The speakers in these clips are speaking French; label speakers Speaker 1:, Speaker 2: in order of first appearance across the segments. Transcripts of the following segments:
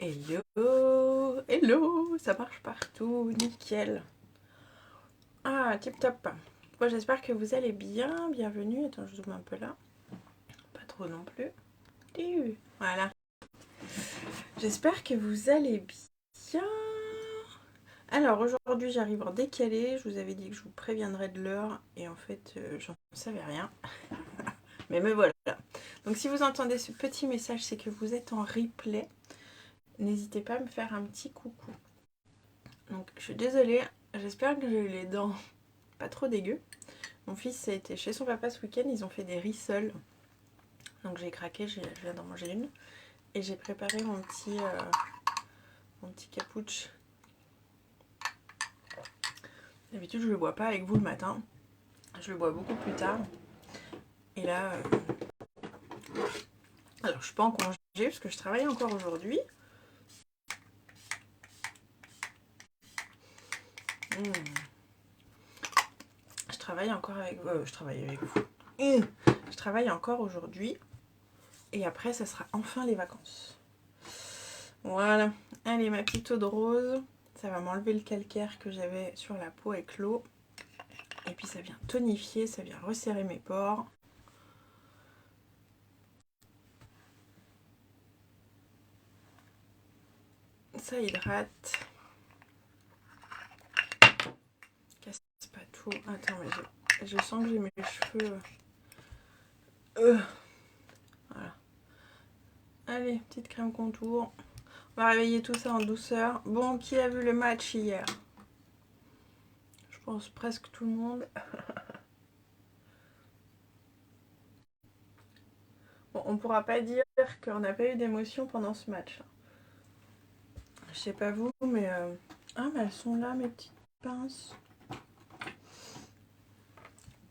Speaker 1: Hello, hello, ça marche partout, nickel. Ah, tip top. Bon, j'espère que vous allez bien, bienvenue. Attends, je zoome un peu là. Pas trop non plus. Voilà. J'espère que vous allez bien. Alors, aujourd'hui, j'arrive en décalé. Je vous avais dit que je vous préviendrais de l'heure. Et en fait, j'en savais rien. Mais me voilà. Donc, si vous entendez ce petit message, c'est que vous êtes en replay. N'hésitez pas à me faire un petit coucou. Donc je suis désolée, j'espère que j'ai les dents pas trop dégueu. Mon fils a été chez son papa ce week-end, ils ont fait des rissoles. Donc j'ai craqué, je viens d'en manger une. Et j'ai préparé mon petit cappuccino. D'habitude je le bois pas avec vous le matin. Je le bois beaucoup plus tard. Et là... Alors je suis pas en congé parce que je travaille encore aujourd'hui. Je travaille encore avec vous. Je travaille encore aujourd'hui. Et après, ça sera enfin les vacances. Voilà. Allez, ma petite eau de rose. Ça va m'enlever le calcaire que j'avais sur la peau avec l'eau. Et puis ça vient tonifier, ça vient resserrer mes pores. Ça hydrate. Casse pas tout. Attends, mais je sens que j'ai mes cheveux... Voilà. Allez, petite crème contour. On va réveiller tout ça en douceur. Bon, qui a vu le match hier? Je pense presque tout le monde. Bon, on pourra pas dire qu'on n'a pas eu d'émotion pendant ce match. Je sais pas vous, mais... Ah, mais elles sont là, mes petites pinces.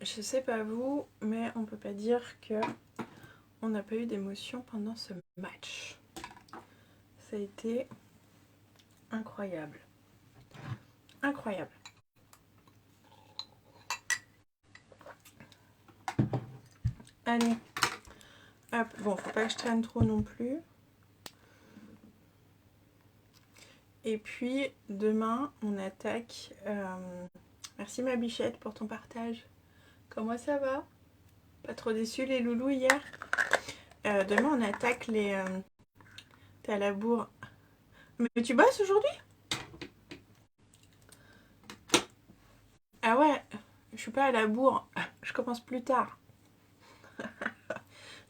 Speaker 1: Je sais pas vous, mais on peut pas dire que on n'a pas eu d'émotion pendant ce match. Ça a été incroyable. Incroyable. Allez. Hop. Bon, faut pas que je traîne trop non plus. Et puis, demain, on attaque... Merci ma bichette pour ton partage. Comment ça va? Pas trop déçu les loulous hier? Demain, on attaque les... T'es à la bourre. Mais tu bosses aujourd'hui? Ah ouais, je suis pas à la bourre. Je commence plus tard.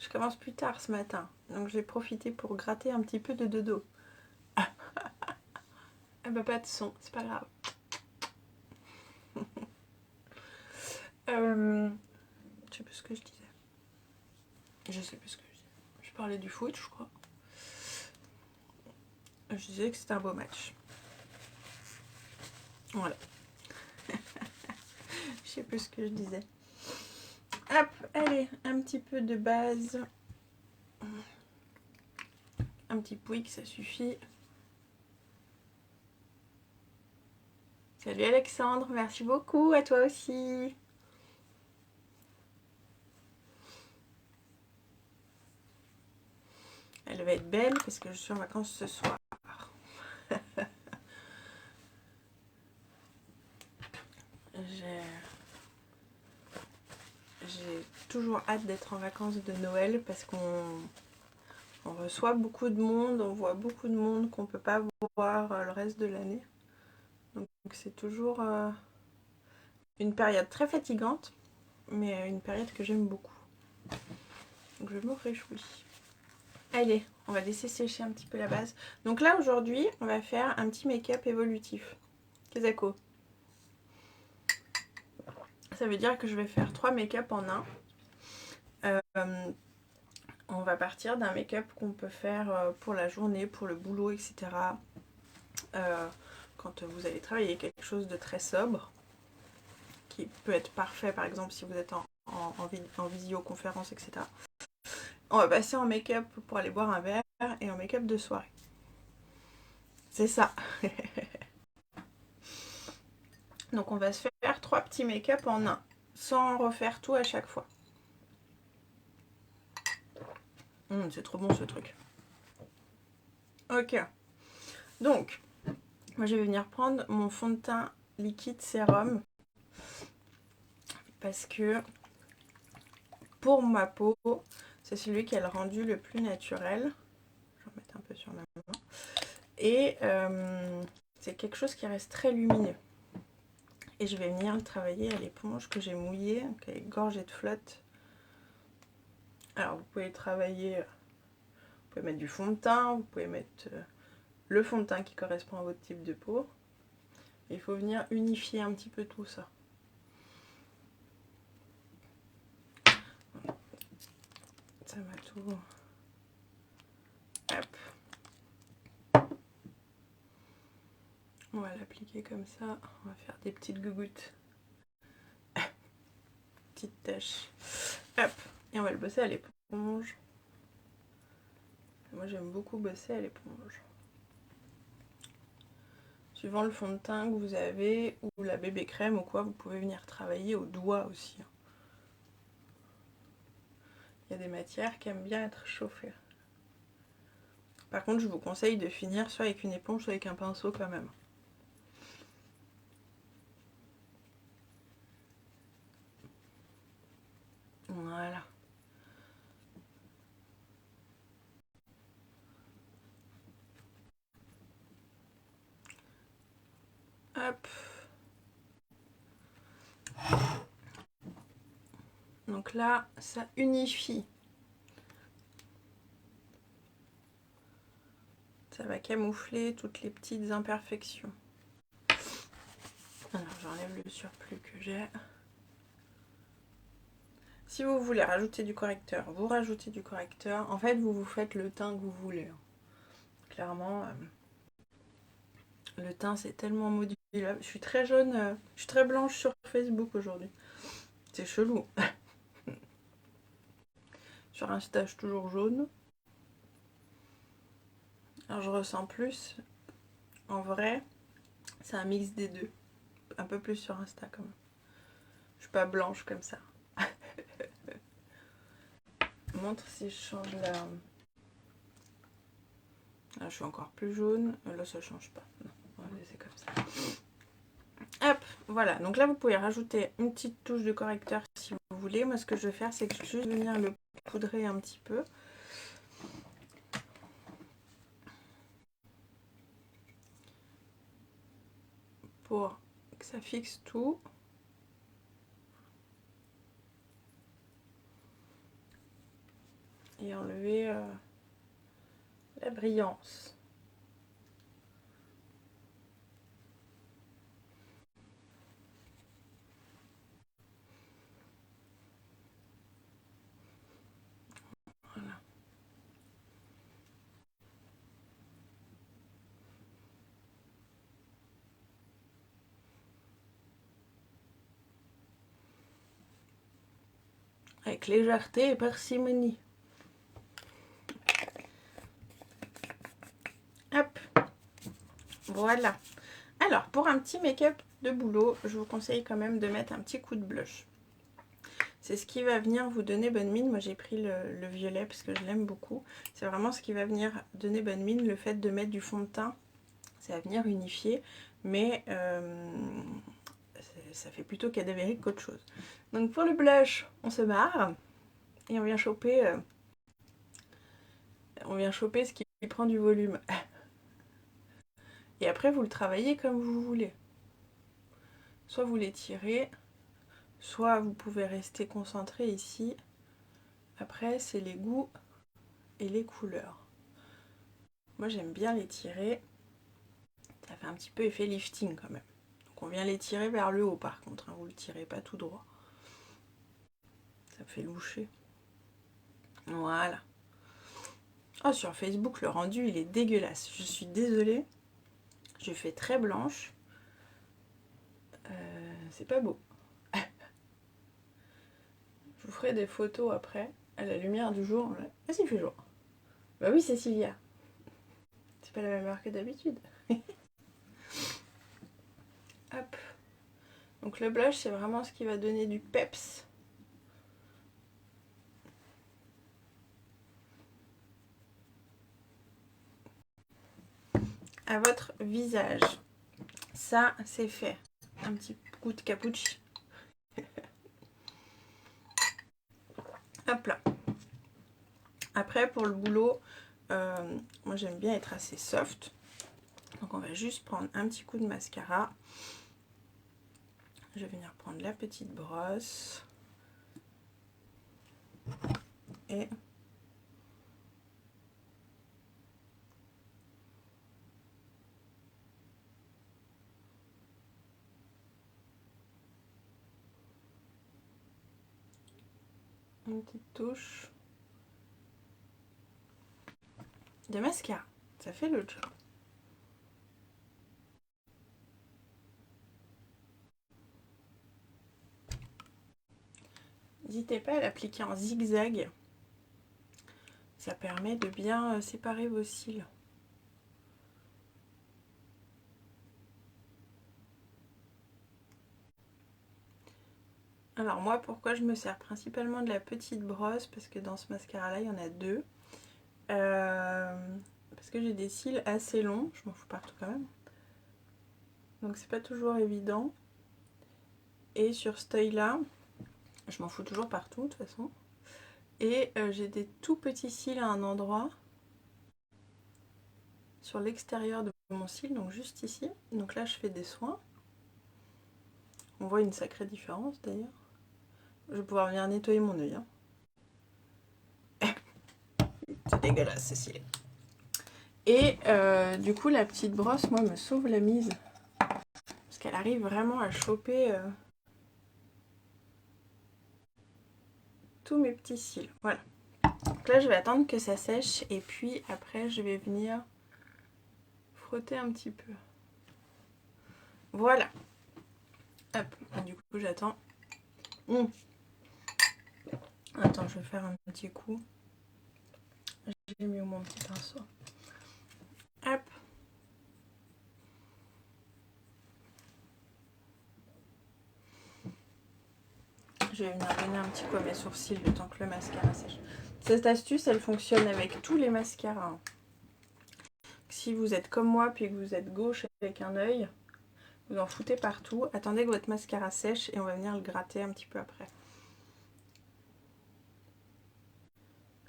Speaker 1: Je commence plus tard ce matin. Donc j'ai profité pour gratter un petit peu de dodo. Ah bah pas de son, c'est pas grave. Je sais plus ce que je disais. Je sais plus ce que je disais. Je parlais du foot, je crois. Je disais que c'était un beau match. Voilà. Je sais plus ce que je disais. Hop, allez, un petit peu de base. Un petit pouic, ça suffit. Salut Alexandre, merci beaucoup, à toi aussi. Elle va être belle parce que je suis en vacances ce soir. J'ai toujours hâte d'être en vacances de Noël parce qu'on reçoit beaucoup de monde, on voit beaucoup de monde qu'on ne peut pas voir le reste de l'année. Donc c'est toujours une période très fatigante, mais une période que j'aime beaucoup. Donc je me réjouis. Allez, on va laisser sécher un petit peu la base. Donc là aujourd'hui, on va faire un petit make-up évolutif. Kezako. Ça veut dire que je vais faire 3 make-up en un. On va partir d'un make-up qu'on peut faire pour la journée, pour le boulot, etc. Quand vous allez travailler quelque chose de très sobre, qui peut être parfait par exemple si vous êtes en visioconférence, etc. On va passer en make-up pour aller boire un verre et en make-up de soirée. C'est ça. Donc on va se faire 3 petits make-up en un, sans refaire tout à chaque fois. C'est trop bon ce truc. Ok. Donc, moi je vais venir prendre mon fond de teint liquide sérum parce que pour ma peau, c'est celui qui a le rendu le plus naturel. Je vais en mettre un peu sur ma main. Et c'est quelque chose qui reste très lumineux. Et je vais venir le travailler à l'éponge que j'ai mouillée, qui est gorgée de flotte. Alors vous pouvez travailler, vous pouvez mettre du fond de teint, vous pouvez mettre le fond de teint qui correspond à votre type de peau. Il faut venir unifier un petit peu tout ça. Ça m'a tout... Hop. On va l'appliquer comme ça. On va faire des petites gougouttes. Petites taches. Hop. Et on va le bosser à l'éponge. Moi j'aime beaucoup bosser à l'éponge. Suivant le fond de teint que vous avez, ou la bébé crème ou quoi, vous pouvez venir travailler au doigt aussi. Il y a des matières qui aiment bien être chauffées. Par contre, je vous conseille de finir soit avec une éponge, soit avec un pinceau quand même. Voilà. Hop. Donc là, ça unifie. Ça va camoufler toutes les petites imperfections. Alors, j'enlève le surplus que j'ai. Si vous voulez rajouter du correcteur, vous rajoutez du correcteur. En fait, vous faites le teint que vous voulez. Clairement, le teint, c'est tellement modulable. Je suis très jaune, je suis très blanche sur Facebook aujourd'hui. C'est chelou. Sur Insta, je suis toujours jaune. Alors, je ressens plus. En vrai, c'est un mix des deux. Un peu plus sur Insta, quand même. Je suis pas blanche comme ça. Montre si je change la... Là, je suis encore plus jaune. Là, ça change pas. Non, on va laisser comme ça. Hop, voilà. Donc là, vous pouvez rajouter une petite touche de correcteur si vous voulez. Moi, ce que je vais faire, c'est que je vais juste venir le poudrer un petit peu. Pour que ça fixe tout. Et enlever la brillance. Voilà. Avec légèreté et parcimonie. Hop. Voilà. Alors, pour un petit make-up de boulot, je vous conseille quand même de mettre un petit coup de blush. C'est ce qui va venir vous donner bonne mine. Moi, j'ai pris le violet parce que je l'aime beaucoup. C'est vraiment ce qui va venir donner bonne mine. Le fait de mettre du fond de teint, ça va venir unifier. Mais ça fait plutôt cadavérique qu'autre chose. Donc pour le blush, on se marre. Et on vient choper ce qui prend du volume. Et après, vous le travaillez comme vous voulez. Soit vous l'étirez, soit vous pouvez rester concentré ici. Après, c'est les goûts et les couleurs. Moi, j'aime bien l'étirer. Ça fait un petit peu effet lifting quand même. Donc on vient l'étirer vers le haut par contre. Hein. Vous ne le tirez pas tout droit. Ça fait loucher. Voilà. Oh, sur Facebook, le rendu, il est dégueulasse. Je suis désolée. Je fais très blanche. C'est pas beau. Je vous ferai des photos après, à la lumière du jour. Ah si, il fait jour. Bah oui, Cécilia. C'est pas la même heure que d'habitude. Hop. Donc le blush, c'est vraiment ce qui va donner du peps. à votre visage. Ça, c'est fait. Un petit coup de cappuccino. Hop là. Après, pour le boulot, moi j'aime bien être assez soft. Donc on va juste prendre un petit coup de mascara. Je vais venir prendre la petite brosse. Et une petite touche de mascara. Ça fait le job. N'hésitez pas à l'appliquer en zigzag. Ça permet de bien séparer vos cils. Alors moi, pourquoi je me sers principalement de la petite brosse? Parce que dans ce mascara-là, il y en a deux. Parce que j'ai des cils assez longs. Je m'en fous partout quand même. Donc c'est pas toujours évident. Et sur ce œil-là, je m'en fous toujours partout de toute façon. Et j'ai des tout petits cils à un endroit. Sur l'extérieur de mon cil, donc juste ici. Donc là, je fais des soins. On voit une sacrée différence d'ailleurs. Je vais pouvoir venir nettoyer mon œil. Hein. C'est dégueulasse, Cécile. Et du coup, la petite brosse, moi, me sauve la mise. Parce qu'elle arrive vraiment à choper tous mes petits cils. Voilà. Donc là, je vais attendre que ça sèche. Et puis après, je vais venir frotter un petit peu. Voilà. Hop. Du coup, j'attends. Attends, je vais faire un petit coup. J'ai mis mon petit pinceau. Hop. Je vais venir donner un petit coup à mes sourcils le temps que le mascara sèche. Cette astuce, elle fonctionne avec tous les mascaras. Si vous êtes comme moi, puis que vous êtes gauche avec un œil, vous en foutez partout. Attendez que votre mascara sèche et on va venir le gratter un petit peu après.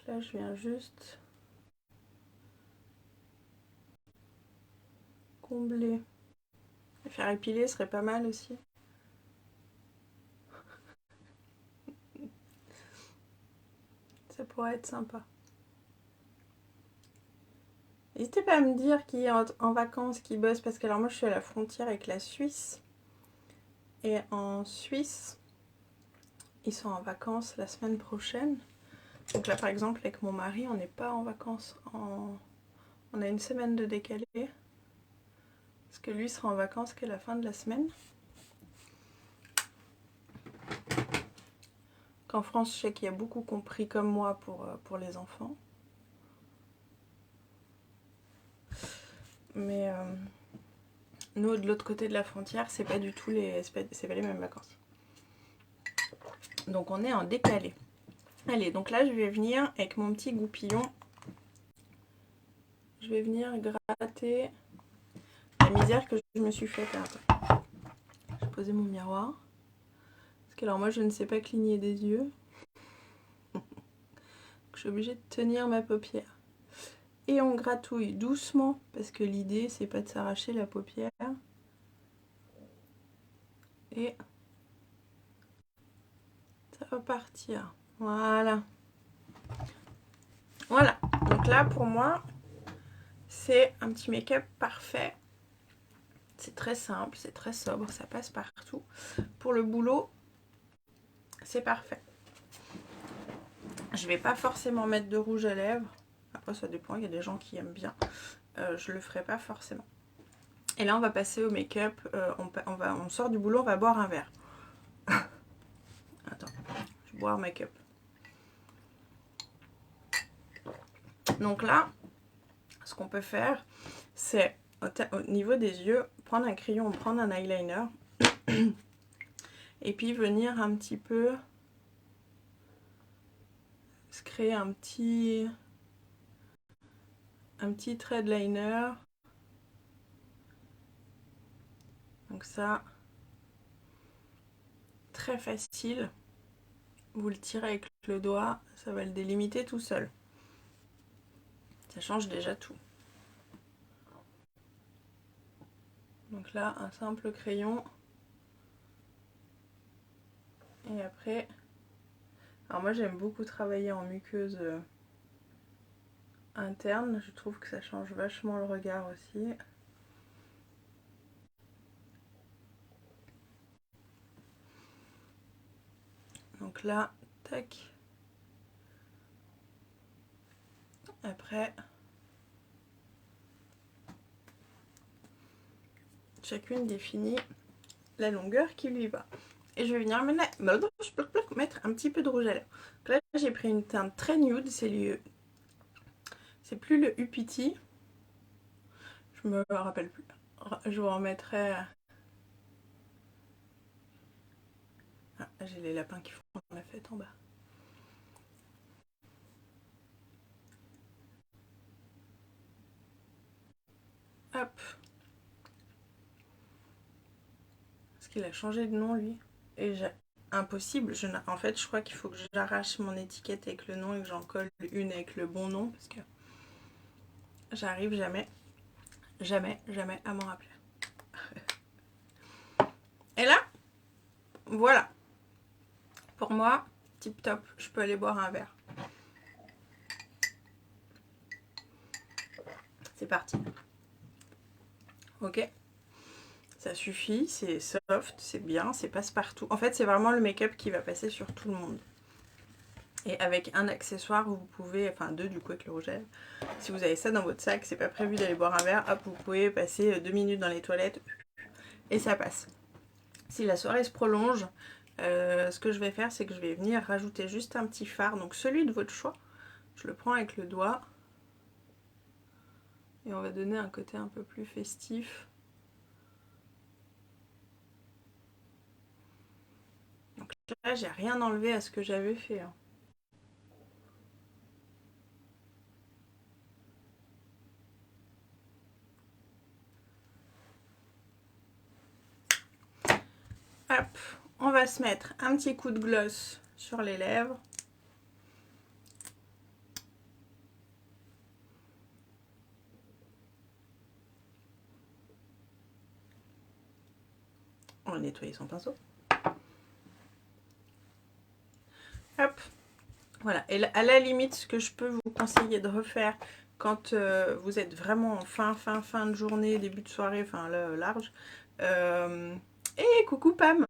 Speaker 1: Là, je viens juste combler. Faire épiler serait pas mal aussi. Ça pourrait être sympa. N'hésitez pas à me dire qui est en vacances, qui bosse, parce que alors moi je suis à la frontière avec la Suisse. Et en Suisse, ils sont en vacances la semaine prochaine. Donc là par exemple avec mon mari, on n'est pas en vacances. On a une semaine de décalé. Parce que lui sera en vacances qu'à la fin de la semaine. Qu'en France, je sais qu'il y a beaucoup compris comme moi pour les enfants. Mais nous, de l'autre côté de la frontière, c'est pas du tout c'est pas les mêmes vacances. Donc on est en décalé. Allez, donc là, je vais venir avec mon petit goupillon. Je vais venir gratter la misère que je me suis faite. Je vais poser mon miroir. Parce que alors moi, je ne sais pas cligner des yeux. Je suis obligée de tenir ma paupière. Et on gratouille doucement, parce que l'idée, c'est pas de s'arracher la paupière. Et ça va partir. Voilà. Voilà. Donc là, pour moi, c'est un petit make-up parfait. C'est très simple, c'est très sobre, ça passe partout. Pour le boulot, c'est parfait. Je vais pas forcément mettre de rouge à lèvres. Après, ça dépend, il y a des gens qui aiment bien. Je le ferai pas forcément. Et là, on va passer au make-up. On sort du boulot, on va boire un verre. Attends, je vais boire un make-up. Donc là, ce qu'on peut faire, c'est au niveau des yeux, prendre un crayon, prendre un eyeliner. Et puis venir un petit peu se créer un petit trait de liner Donc ça, très facile. Vous le tirez avec le doigt, ça va le délimiter tout seul. Ça change déjà tout. Donc là, un simple crayon. Et après, alors moi j'aime beaucoup travailler en muqueuse interne. Je trouve que ça change vachement le regard aussi. Donc là, tac. Après, chacune définit la longueur qui lui va. Et je vais venir mettre un petit peu de rouge à lèvres. Donc là, j'ai pris une teinte très nude. C'est plus le Upiti. Je me rappelle plus. Je vous remettrai. Ah, j'ai les lapins qui font la fête en bas. Hop. Parce qu'il a changé de nom, lui. Et impossible. En fait, je crois qu'il faut que j'arrache mon étiquette avec le nom et que j'en colle une avec le bon nom. Parce que j'arrive jamais à m'en rappeler. Et là, voilà. Pour moi, tip top. Je peux aller boire un verre. C'est parti. Ok. Ça suffit, c'est soft, c'est bien, c'est passe-partout. En fait, c'est vraiment le make-up qui va passer sur tout le monde. Et avec un accessoire, vous pouvez, enfin deux du coup avec le rouge à lèvres. Si vous avez ça dans votre sac, c'est pas prévu d'aller boire un verre, hop, vous pouvez passer 2 minutes dans les toilettes et ça passe. Si la soirée se prolonge, ce que je vais faire, c'est que je vais venir rajouter juste un petit fard, donc celui de votre choix. Je le prends avec le doigt et on va donner un côté un peu plus festif. Donc là, j'ai rien enlevé à ce que j'avais fait. Hop, on va se mettre un petit coup de gloss sur les lèvres. On va nettoyer son pinceau. Hop, voilà. Et à la limite, ce que je peux vous conseiller de refaire quand vous êtes vraiment en fin de journée, début de soirée, enfin large. Et coucou Pam.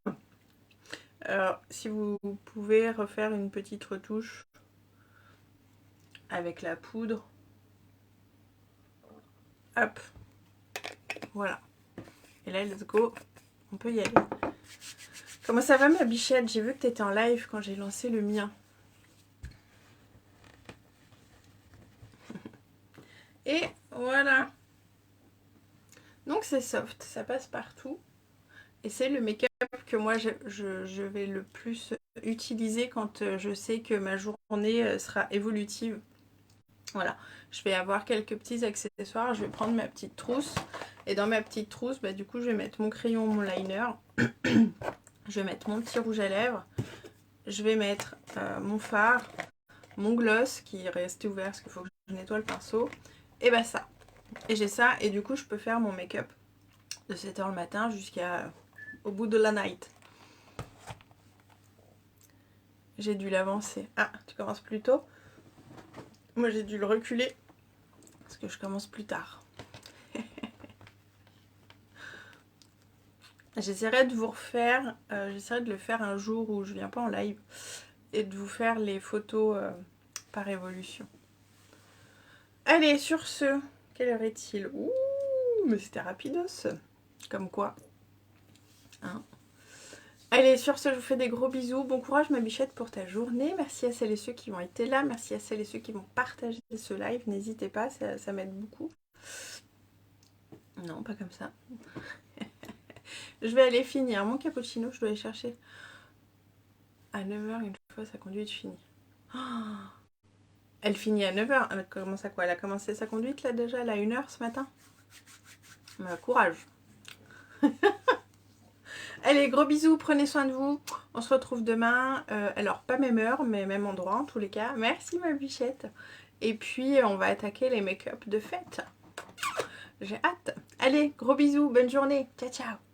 Speaker 1: Si vous pouvez refaire une petite retouche avec la poudre. Hop, voilà. Et là, let's go. On peut y aller. Comment ça va ma bichette? J'ai vu que tu étais en live quand j'ai lancé le mien. Et voilà. Donc c'est soft, ça passe partout. Et c'est le make-up que moi je vais le plus utiliser quand je sais que ma journée sera évolutive. Voilà, je vais avoir quelques petits accessoires, je vais prendre ma petite trousse. Et dans ma petite trousse, bah, du coup je vais mettre mon crayon, mon liner. Je vais mettre mon petit rouge à lèvres. Je vais mettre mon fard, mon gloss qui est resté ouvert parce qu'il faut que je nettoie le pinceau. Et bah ça. Et j'ai ça et du coup je peux faire mon make-up de 7h le matin jusqu'à au bout de la night. J'ai dû l'avancer. Ah, tu commences plus tôt? Moi j'ai dû le reculer parce que je commence plus tard. J'essaierai de vous refaire, j'essaierai de le faire un jour où je viens pas en live et de vous faire les photos par évolution. Allez, sur ce, quelle heure est-il? Ouh, mais c'était rapidos. Comme quoi. Hein. Allez, sur ce, je vous fais des gros bisous. Bon courage ma bichette pour ta journée. Merci à celles et ceux qui ont été là. Merci à celles et ceux qui vont partager ce live. N'hésitez pas, ça m'aide beaucoup. Non, pas comme ça. Je vais aller finir mon cappuccino. Je dois aller chercher à 9h une fois sa conduite finie. Oh, elle finit à 9h. Elle commence à quoi? Elle a commencé sa conduite là déjà? Elle a 1h ce matin. Courage. Allez, gros bisous, prenez soin de vous. On se retrouve demain. Alors, pas même heure, mais même endroit en tous les cas. Merci ma bichette. Et puis, on va attaquer les make-up de fête. J'ai hâte. Allez, gros bisous, bonne journée. Ciao, ciao.